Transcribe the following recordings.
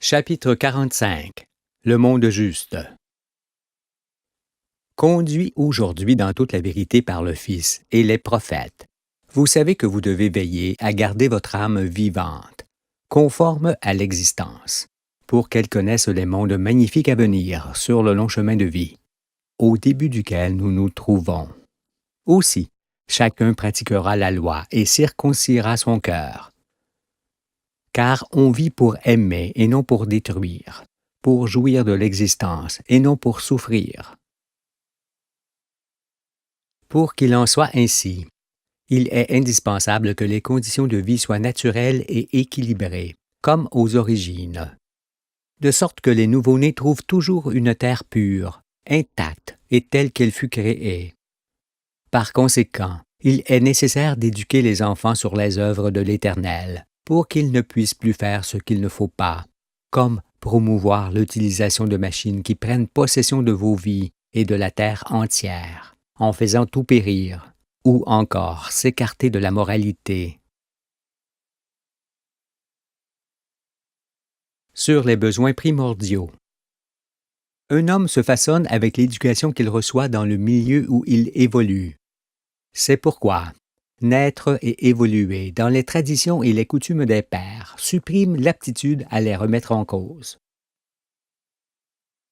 Chapitre 45. Le monde juste. Conduit aujourd'hui dans toute la vérité par le Fils et les prophètes, vous savez que vous devez veiller à garder votre âme vivante, conforme à l'existence, pour qu'elle connaisse les mondes magnifiques à venir sur le long chemin de vie, au début duquel nous nous trouvons. Aussi, chacun pratiquera la loi et circoncira son cœur. Car on vit pour aimer et non pour détruire, pour jouir de l'existence et non pour souffrir. Pour qu'il en soit ainsi, il est indispensable que les conditions de vie soient naturelles et équilibrées, comme aux origines, de sorte que les nouveau-nés trouvent toujours une terre pure, intacte et telle qu'elle fut créée. Par conséquent, il est nécessaire d'éduquer les enfants sur les œuvres de l'Éternel, pour qu'ils ne puissent plus faire ce qu'il ne faut pas, comme promouvoir l'utilisation de machines qui prennent possession de vos vies et de la terre entière, en faisant tout périr, ou encore s'écarter de la moralité. Sur les besoins primordiaux. Un homme se façonne avec l'éducation qu'il reçoit dans le milieu où il évolue. C'est pourquoi naître et évoluer dans les traditions et les coutumes des pères supprime l'aptitude à les remettre en cause.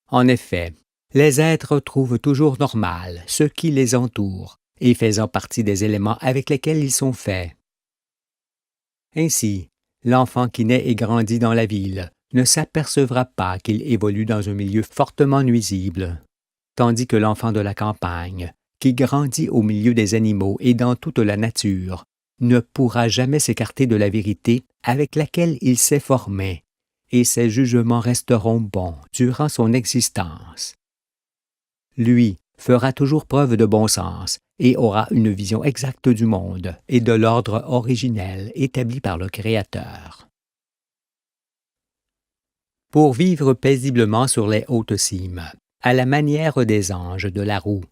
En effet, les êtres trouvent toujours normal ce qui les entoure et faisant partie des éléments avec lesquels ils sont faits. Ainsi, l'enfant qui naît et grandit dans la ville ne s'apercevra pas qu'il évolue dans un milieu fortement nuisible, tandis que l'enfant de la campagne, qui grandit au milieu des animaux et dans toute la nature, ne pourra jamais s'écarter de la vérité avec laquelle il s'est formé, et ses jugements resteront bons durant son existence. Lui fera toujours preuve de bon sens et aura une vision exacte du monde et de l'ordre originel établi par le Créateur. Pour vivre paisiblement sur les hautes cimes, à la manière des anges de la roue,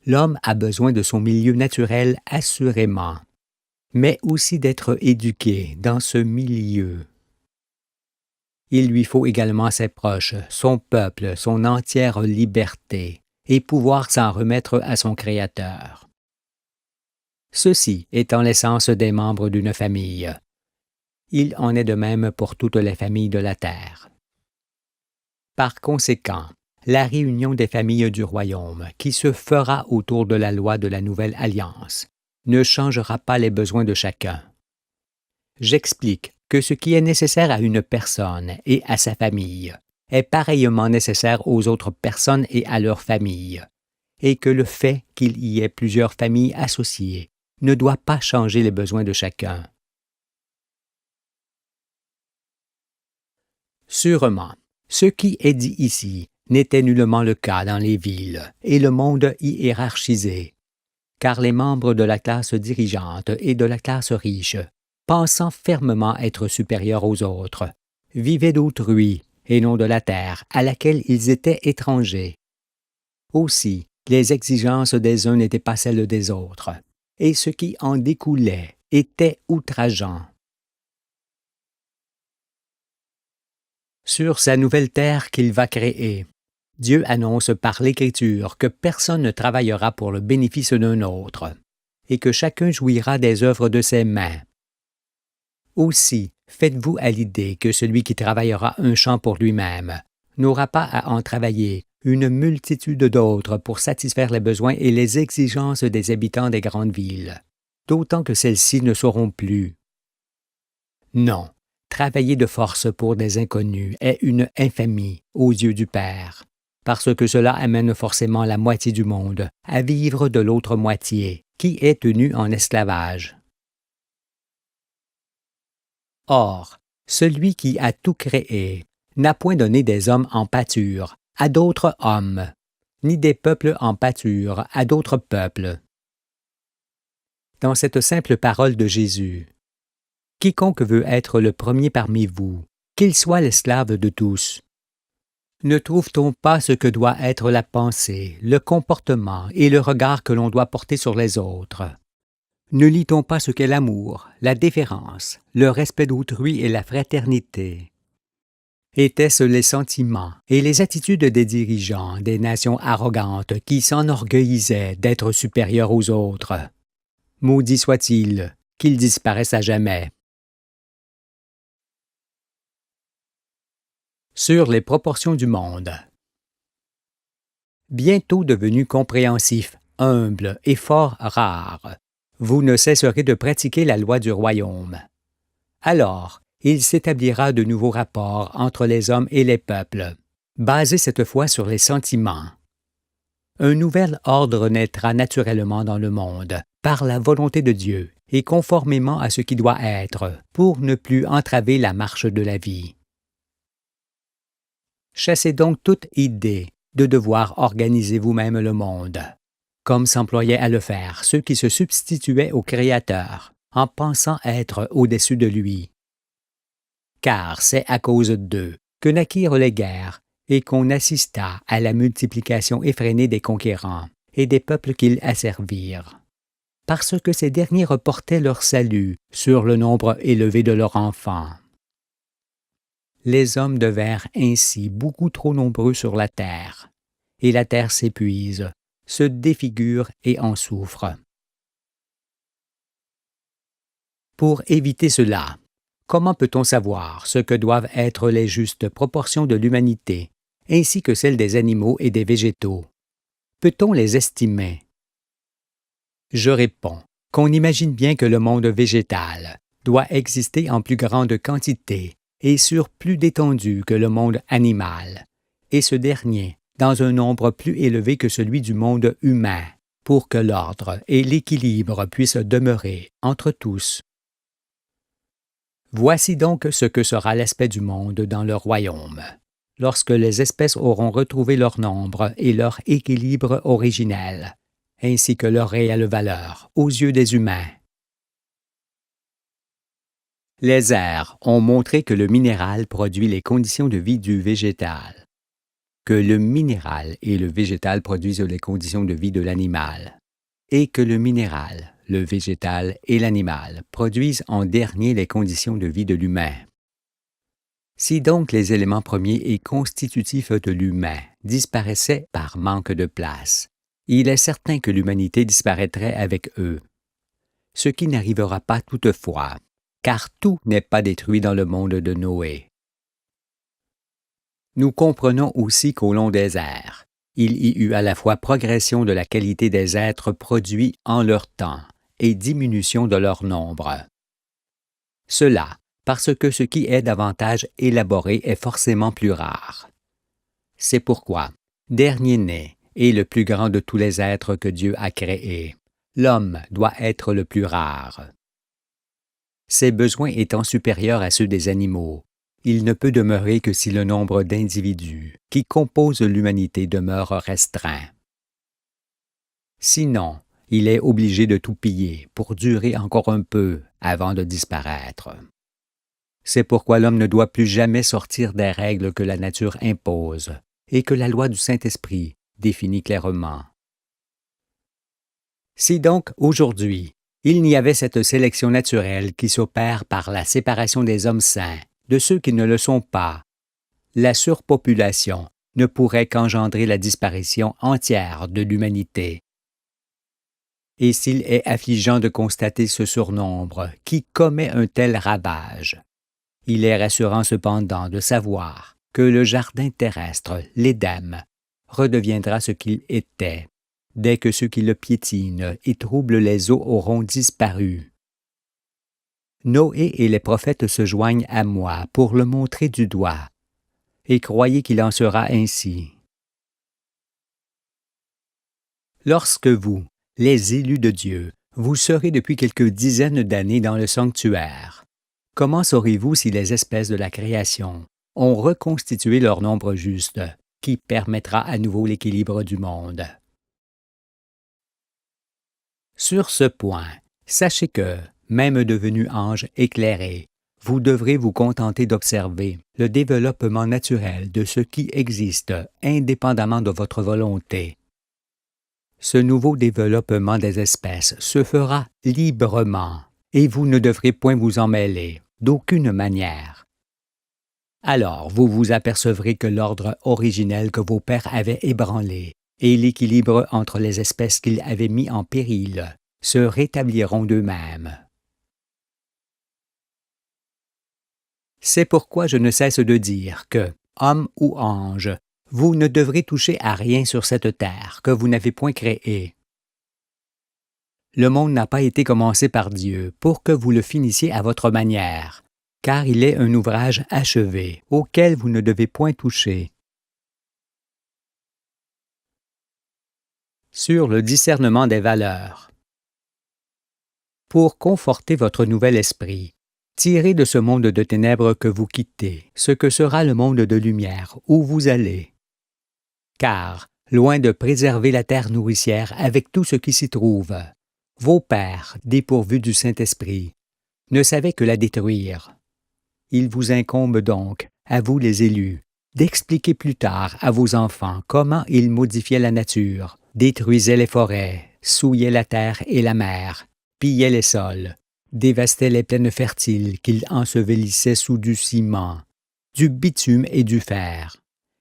l'homme a besoin de son milieu naturel assurément, mais aussi d'être éduqué dans ce milieu. Il lui faut également ses proches, son peuple, son entière liberté, et pouvoir s'en remettre à son Créateur. Ceci étant l'essence des membres d'une famille. Il en est de même pour toutes les familles de la terre. Par conséquent, la réunion des familles du royaume, qui se fera autour de la loi de la nouvelle alliance, ne changera pas les besoins de chacun. J'explique que ce qui est nécessaire à une personne et à sa famille est pareillement nécessaire aux autres personnes et à leur famille, et que le fait qu'il y ait plusieurs familles associées ne doit pas changer les besoins de chacun. Sûrement, ce qui est dit ici n'était nullement le cas dans les villes et le monde hiérarchisé, car les membres de la classe dirigeante et de la classe riche, pensant fermement être supérieurs aux autres, vivaient d'autrui et non de la terre à laquelle ils étaient étrangers. Aussi, les exigences des uns n'étaient pas celles des autres, et ce qui en découlait était outrageant. Sur sa nouvelle terre qu'il va créer, Dieu annonce par l'Écriture que personne ne travaillera pour le bénéfice d'un autre, et que chacun jouira des œuvres de ses mains. Aussi, faites-vous à l'idée que celui qui travaillera un champ pour lui-même n'aura pas à en travailler une multitude d'autres pour satisfaire les besoins et les exigences des habitants des grandes villes, d'autant que celles-ci ne sauront plus. Non, travailler de force pour des inconnus est une infamie aux yeux du Père, parce que cela amène forcément la moitié du monde à vivre de l'autre moitié, qui est tenue en esclavage. Or, celui qui a tout créé n'a point donné des hommes en pâture à d'autres hommes, ni des peuples en pâture à d'autres peuples. Dans cette simple parole de Jésus, quiconque veut être le premier parmi vous, qu'il soit l'esclave de tous. Ne trouve-t-on pas ce que doit être la pensée, le comportement et le regard que l'on doit porter sur les autres? Ne lit-on pas ce qu'est l'amour, la déférence, le respect d'autrui et la fraternité? Étaient-ce les sentiments et les attitudes des dirigeants des nations arrogantes qui s'enorgueillissaient d'être supérieurs aux autres? Maudit soit-il, qu'ils disparaissent à jamais. Sur les proportions du monde. Bientôt devenu compréhensif, humble et fort rare, vous ne cesserez de pratiquer la loi du royaume. Alors, il s'établira de nouveaux rapports entre les hommes et les peuples, basés cette fois sur les sentiments. Un nouvel ordre naîtra naturellement dans le monde, par la volonté de Dieu, et conformément à ce qui doit être, pour ne plus entraver la marche de la vie. Chassez donc toute idée de devoir organiser vous-même le monde, comme s'employaient à le faire ceux qui se substituaient au Créateur, en pensant être au-dessus de lui. Car c'est à cause d'eux que naquirent les guerres et qu'on assista à la multiplication effrénée des conquérants et des peuples qu'ils asservirent. Parce que ces derniers reportaient leur salut sur le nombre élevé de leurs enfants. Les hommes devinrent ainsi beaucoup trop nombreux sur la terre, et la terre s'épuise, se défigure et en souffre. Pour éviter cela, comment peut-on savoir ce que doivent être les justes proportions de l'humanité, ainsi que celles des animaux et des végétaux? Peut-on les estimer? Je réponds qu'on imagine bien que le monde végétal doit exister en plus grande quantité et sur plus d'étendue que le monde animal, et ce dernier dans un nombre plus élevé que celui du monde humain, pour que l'ordre et l'équilibre puissent demeurer entre tous. Voici donc ce que sera l'aspect du monde dans le royaume, lorsque les espèces auront retrouvé leur nombre et leur équilibre originel, ainsi que leur réelle valeur aux yeux des humains. Les airs ont montré que le minéral produit les conditions de vie du végétal, que le minéral et le végétal produisent les conditions de vie de l'animal, et que le minéral, le végétal et l'animal produisent en dernier les conditions de vie de l'humain. Si donc les éléments premiers et constitutifs de l'humain disparaissaient par manque de place, il est certain que l'humanité disparaîtrait avec eux. Ce qui n'arrivera pas toutefois, car tout n'est pas détruit dans le monde de Noé. Nous comprenons aussi qu'au long des ères, il y eut à la fois progression de la qualité des êtres produits en leur temps et diminution de leur nombre. Cela parce que ce qui est davantage élaboré est forcément plus rare. C'est pourquoi, dernier-né est le plus grand de tous les êtres que Dieu a créés. L'homme doit être le plus rare. Ses besoins étant supérieurs à ceux des animaux, il ne peut demeurer que si le nombre d'individus qui composent l'humanité demeure restreint. Sinon, il est obligé de tout piller pour durer encore un peu avant de disparaître. C'est pourquoi l'homme ne doit plus jamais sortir des règles que la nature impose et que la loi du Saint-Esprit définit clairement. Si donc, aujourd'hui, il n'y avait cette sélection naturelle qui s'opère par la séparation des hommes sains de ceux qui ne le sont pas, la surpopulation ne pourrait qu'engendrer la disparition entière de l'humanité. Et s'il est affligeant de constater ce surnombre qui commet un tel ravage, il est rassurant cependant de savoir que le jardin terrestre, l'Éden, redeviendra ce qu'il était, dès que ceux qui le piétinent et troublent les eaux auront disparu. Noé et les prophètes se joignent à moi pour le montrer du doigt, et croyez qu'il en sera ainsi. Lorsque vous, les élus de Dieu, vous serez depuis quelques dizaines d'années dans le sanctuaire, comment saurez-vous si les espèces de la création ont reconstitué leur nombre juste, qui permettra à nouveau l'équilibre du monde? Sur ce point, sachez que, même devenu ange éclairé, vous devrez vous contenter d'observer le développement naturel de ce qui existe indépendamment de votre volonté. Ce nouveau développement des espèces se fera librement et vous ne devrez point vous en mêler, d'aucune manière. Alors vous vous apercevrez que l'ordre originel que vos pères avaient ébranlé et l'équilibre entre les espèces qu'ils avaient mis en péril se rétabliront d'eux-mêmes. C'est pourquoi je ne cesse de dire que, homme ou ange, vous ne devrez toucher à rien sur cette terre que vous n'avez point créée. Le monde n'a pas été commencé par Dieu pour que vous le finissiez à votre manière, car il est un ouvrage achevé auquel vous ne devez point toucher. Sur le discernement des valeurs. Pour conforter votre nouvel esprit, tirez de ce monde de ténèbres que vous quittez ce que sera le monde de lumière où vous allez. Car, loin de préserver la terre nourricière avec tout ce qui s'y trouve, vos pères, dépourvus du Saint-Esprit, ne savaient que la détruire. Il vous incombe donc, à vous les élus, d'expliquer plus tard à vos enfants comment ils modifiaient la nature, détruisaient les forêts, souillaient la terre et la mer, pillaient les sols, dévastaient les plaines fertiles qu'ils ensevelissaient sous du ciment, du bitume et du fer,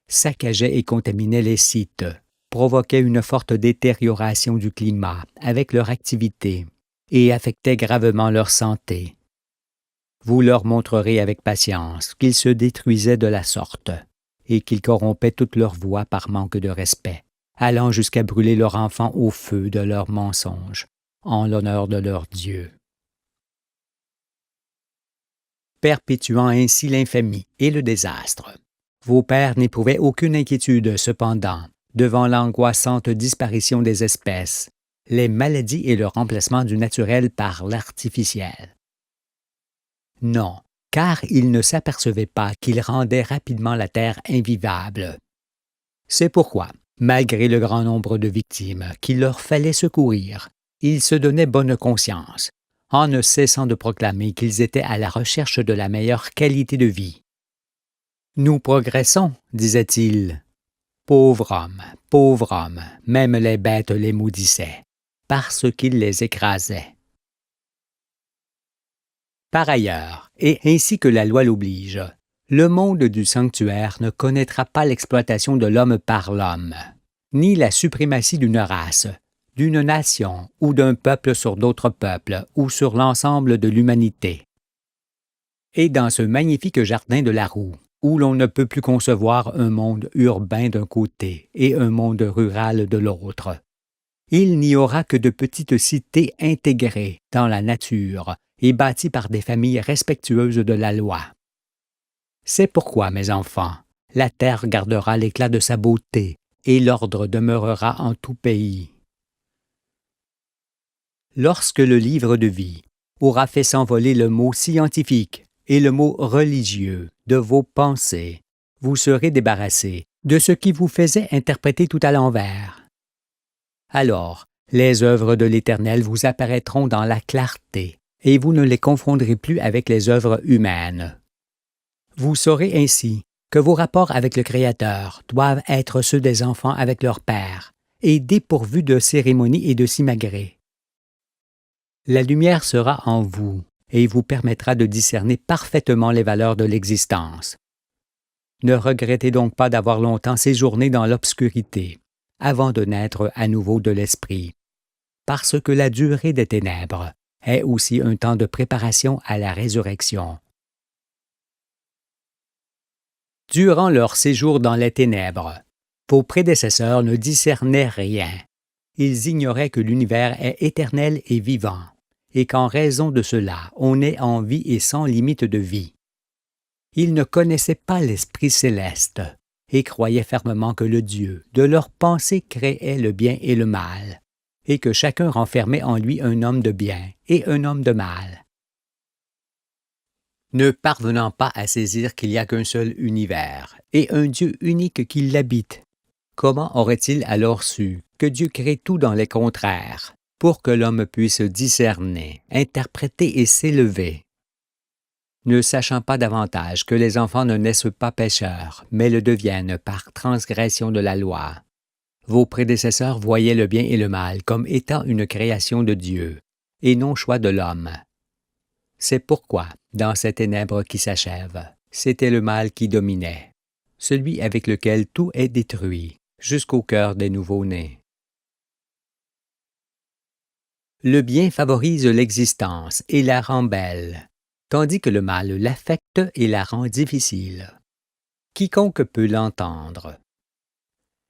saccageaient et contaminaient les sites, provoquaient une forte détérioration du climat avec leur activité et affectaient gravement leur santé. Vous leur montrerez avec patience qu'ils se détruisaient de la sorte et qu'ils corrompaient toute leur voie par manque de respect, allant jusqu'à brûler leurs enfants au feu de leurs mensonges, en l'honneur de leur Dieu. Perpétuant ainsi l'infamie et le désastre. Vos pères n'éprouvaient aucune inquiétude, cependant, devant l'angoissante disparition des espèces, les maladies et le remplacement du naturel par l'artificiel. Non, car ils ne s'apercevaient pas qu'ils rendaient rapidement la terre invivable. C'est pourquoi, malgré le grand nombre de victimes qu'il leur fallait secourir, ils se donnaient bonne conscience, en ne cessant de proclamer qu'ils étaient à la recherche de la meilleure qualité de vie. « Nous progressons, disaient-ils. Pauvre homme, même les bêtes les maudissaient, parce qu'il les écrasait. » Par ailleurs, et ainsi que la loi l'oblige, le monde du sanctuaire ne connaîtra pas l'exploitation de l'homme par l'homme, ni la suprématie d'une race, d'une nation ou d'un peuple sur d'autres peuples ou sur l'ensemble de l'humanité. Et dans ce magnifique jardin de la roue, où l'on ne peut plus concevoir un monde urbain d'un côté et un monde rural de l'autre, il n'y aura que de petites cités intégrées dans la nature et bâties par des familles respectueuses de la loi. C'est pourquoi, mes enfants, la terre gardera l'éclat de sa beauté et l'ordre demeurera en tout pays. Lorsque le livre de vie aura fait s'envoler le mot scientifique et le mot religieux de vos pensées, vous serez débarrassés de ce qui vous faisait interpréter tout à l'envers. Alors, les œuvres de l'Éternel vous apparaîtront dans la clarté, et vous ne les confondrez plus avec les œuvres humaines. Vous saurez ainsi que vos rapports avec le Créateur doivent être ceux des enfants avec leur père, et dépourvus de cérémonie et de simagrées. La lumière sera en vous, et vous permettra de discerner parfaitement les valeurs de l'existence. Ne regrettez donc pas d'avoir longtemps séjourné dans l'obscurité, avant de naître à nouveau de l'esprit, parce que la durée des ténèbres est aussi un temps de préparation à la résurrection. Durant leur séjour dans les ténèbres, vos prédécesseurs ne discernaient rien. Ils ignoraient que l'univers est éternel et vivant, et qu'en raison de cela, on est en vie et sans limite de vie. Ils ne connaissaient pas l'Esprit céleste et croyaient fermement que le Dieu de leur pensée créait le bien et le mal, et que chacun renfermait en lui un homme de bien et un homme de mal. Ne parvenant pas à saisir qu'il n'y a qu'un seul univers et un Dieu unique qui l'habite, comment aurait-il alors su que Dieu crée tout dans les contraires, pour que l'homme puisse discerner, interpréter et s'élever? Ne sachant pas davantage que les enfants ne naissent pas pécheurs, mais le deviennent par transgression de la loi, vos prédécesseurs voyaient le bien et le mal comme étant une création de Dieu, et non choix de l'homme. C'est pourquoi, dans ces ténèbres qui s'achèvent, C'était le mal qui dominait, celui avec lequel tout est détruit, jusqu'au cœur des nouveau-nés. Le bien favorise l'existence et la rend belle, tandis que le mal l'affecte et la rend difficile. Quiconque peut l'entendre.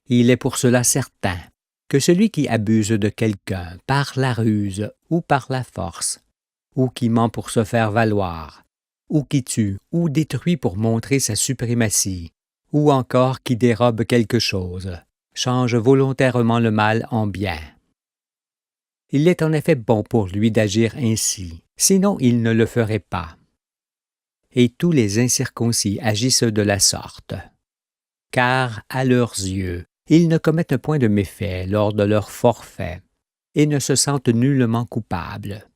Il est pour cela certain que celui qui abuse de quelqu'un par la ruse ou par la force, ou qui ment pour se faire valoir, ou qui tue ou détruit pour montrer sa suprématie, ou encore qui dérobe quelque chose, change volontairement le mal en bien. Il est en effet bon pour lui d'agir ainsi, sinon il ne le ferait pas. Et tous les incirconcis agissent de la sorte. Car, à leurs yeux, ils ne commettent point de méfaits lors de leur forfait, et ne se sentent nullement coupables.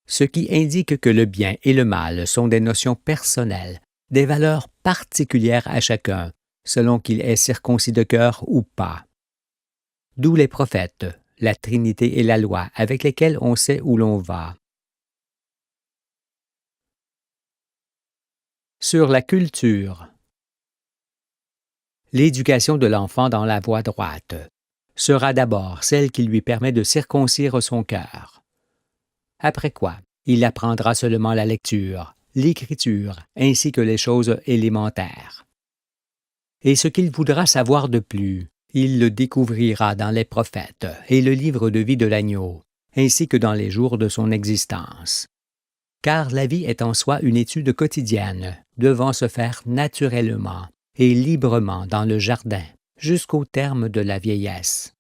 Ce qui indique que le bien et le mal sont des notions personnelles, des valeurs particulières à chacun, selon qu'il est circoncis de cœur ou pas. D'où les prophètes, la Trinité et la loi, avec lesquels on sait où l'on va. Sur la culture. L'éducation de l'enfant dans la voie droite sera d'abord celle qui lui permet de circoncire son cœur. Après quoi, il apprendra seulement la lecture, l'écriture, ainsi que les choses élémentaires. Et ce qu'il voudra savoir de plus, il le découvrira dans les prophètes et le livre de vie de l'agneau, ainsi que dans les jours de son existence. Car la vie est en soi une étude quotidienne, devant se faire naturellement et librement dans le jardin, jusqu'au terme de la vieillesse.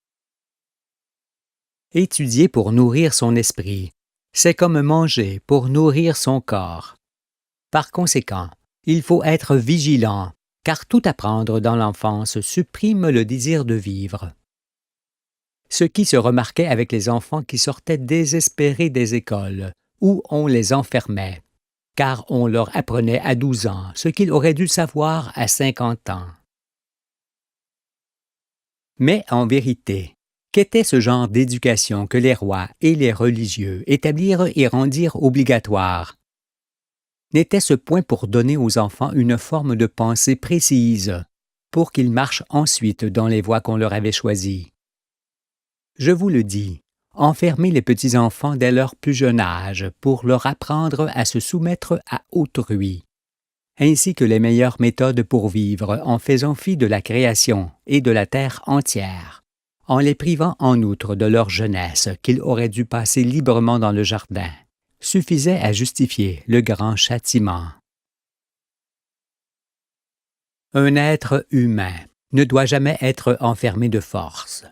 Étudier pour nourrir son esprit, c'est comme manger pour nourrir son corps. Par conséquent, il faut être vigilant, car tout apprendre dans l'enfance supprime le désir de vivre. Ce qui se remarquait avec les enfants qui sortaient désespérés des écoles, où on les enfermait, car on leur apprenait à 12 ans ce qu'ils auraient dû savoir à 50 ans. Mais en vérité, qu'était ce genre d'éducation que les rois et les religieux établirent et rendirent obligatoire? N'était ce point pour donner aux enfants une forme de pensée précise, pour qu'ils marchent ensuite dans les voies qu'on leur avait choisies? Je vous le dis, enfermer les petits-enfants dès leur plus jeune âge pour leur apprendre à se soumettre à autrui, ainsi que les meilleures méthodes pour vivre en faisant fi de la création et de la terre entière, en les privant en outre de leur jeunesse qu'ils auraient dû passer librement dans le jardin, suffisait à justifier le grand châtiment. Un être humain ne doit jamais être enfermé de force.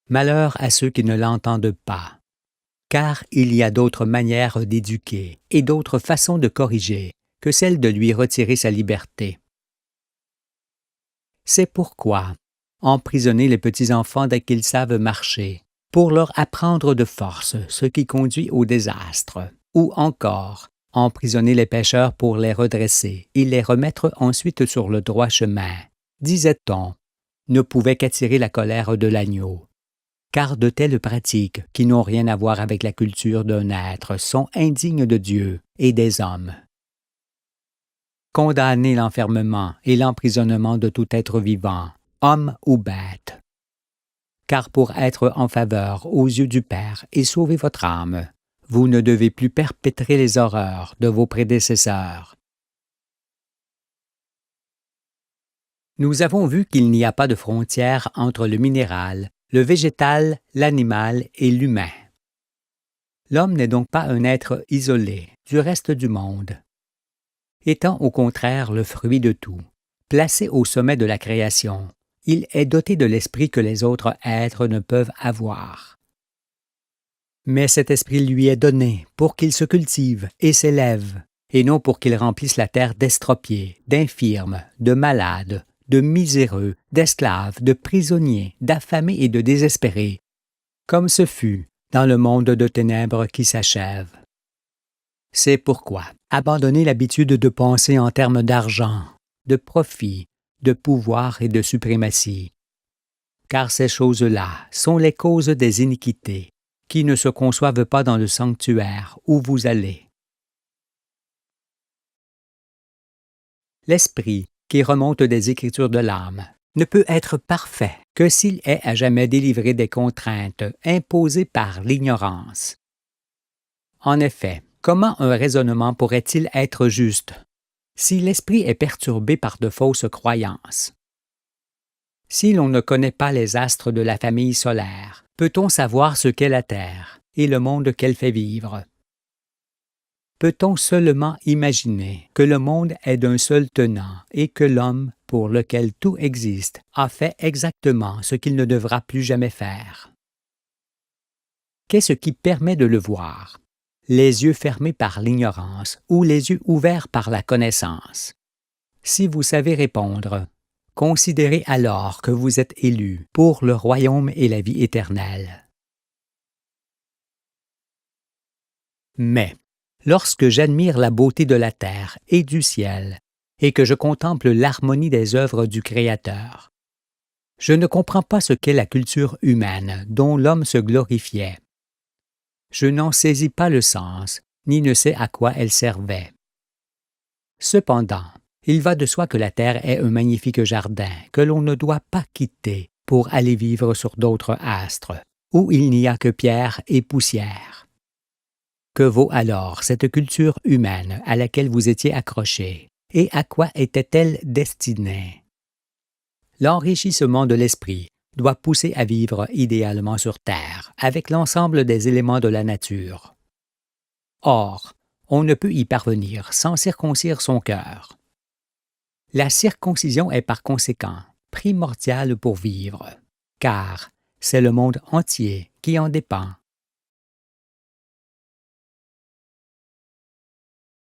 Malheur à ceux qui ne l'entendent pas, car il y a d'autres manières d'éduquer et d'autres façons de corriger que celle de lui retirer sa liberté. C'est pourquoi emprisonner les petits-enfants dès qu'ils savent marcher, pour leur apprendre de force ce qui conduit au désastre, ou encore emprisonner les pécheurs pour les redresser et les remettre ensuite sur le droit chemin, disait-on, ne pouvait qu'attirer la colère de l'agneau. Car de telles pratiques, qui n'ont rien à voir avec la culture d'un être, sont indignes de Dieu et des hommes. Condamner l'enfermement et l'emprisonnement de tout être vivant, homme ou bête. Car pour être en faveur aux yeux du Père et sauver votre âme, vous ne devez plus perpétrer les horreurs de vos prédécesseurs. Nous avons vu qu'il n'y a pas de frontière entre le minéral, le végétal, l'animal et l'humain. L'homme n'est donc pas un être isolé du reste du monde. Étant au contraire le fruit de tout, placé au sommet de la création, il est doté de l'esprit que les autres êtres ne peuvent avoir. Mais cet esprit lui est donné pour qu'il se cultive et s'élève, et non pour qu'il remplisse la terre d'estropiés, d'infirmes, de malades, de miséreux, d'esclaves, de prisonniers, d'affamés et de désespérés, comme ce fut dans le monde de ténèbres qui s'achève. C'est pourquoi abandonnez l'habitude de penser en termes d'argent, de profit, de pouvoir et de suprématie, car ces choses-là sont les causes des iniquités qui ne se conçoivent pas dans le sanctuaire où vous allez. L'esprit, qui remonte des Écritures de l'âme, ne peut être parfait que s'il est à jamais délivré des contraintes imposées par l'ignorance. En effet, comment un raisonnement pourrait-il être juste si l'esprit est perturbé par de fausses croyances? Si l'on ne connaît pas les astres de la famille solaire, peut-on savoir ce qu'est la Terre et le monde qu'elle fait vivre? Peut-on seulement imaginer que le monde est d'un seul tenant et que l'homme, pour lequel tout existe, a fait exactement ce qu'il ne devra plus jamais faire? Qu'est-ce qui permet de le voir? Les yeux fermés par l'ignorance ou les yeux ouverts par la connaissance? Si vous savez répondre, considérez alors que vous êtes élu pour le royaume et la vie éternelle. Mais, lorsque j'admire la beauté de la terre et du ciel, et que je contemple l'harmonie des œuvres du Créateur, je ne comprends pas ce qu'est la culture humaine dont l'homme se glorifiait. Je n'en saisis pas le sens, ni ne sais à quoi elle servait. Cependant, il va de soi que la terre est un magnifique jardin que l'on ne doit pas quitter pour aller vivre sur d'autres astres, où il n'y a que pierre et poussière. Que vaut alors cette culture humaine à laquelle vous étiez accroché, et à quoi était-elle destinée? L'enrichissement de l'esprit doit pousser à vivre idéalement sur Terre, avec l'ensemble des éléments de la nature. Or, on ne peut y parvenir sans circoncire son cœur. La circoncision est par conséquent primordiale pour vivre, car c'est le monde entier qui en dépend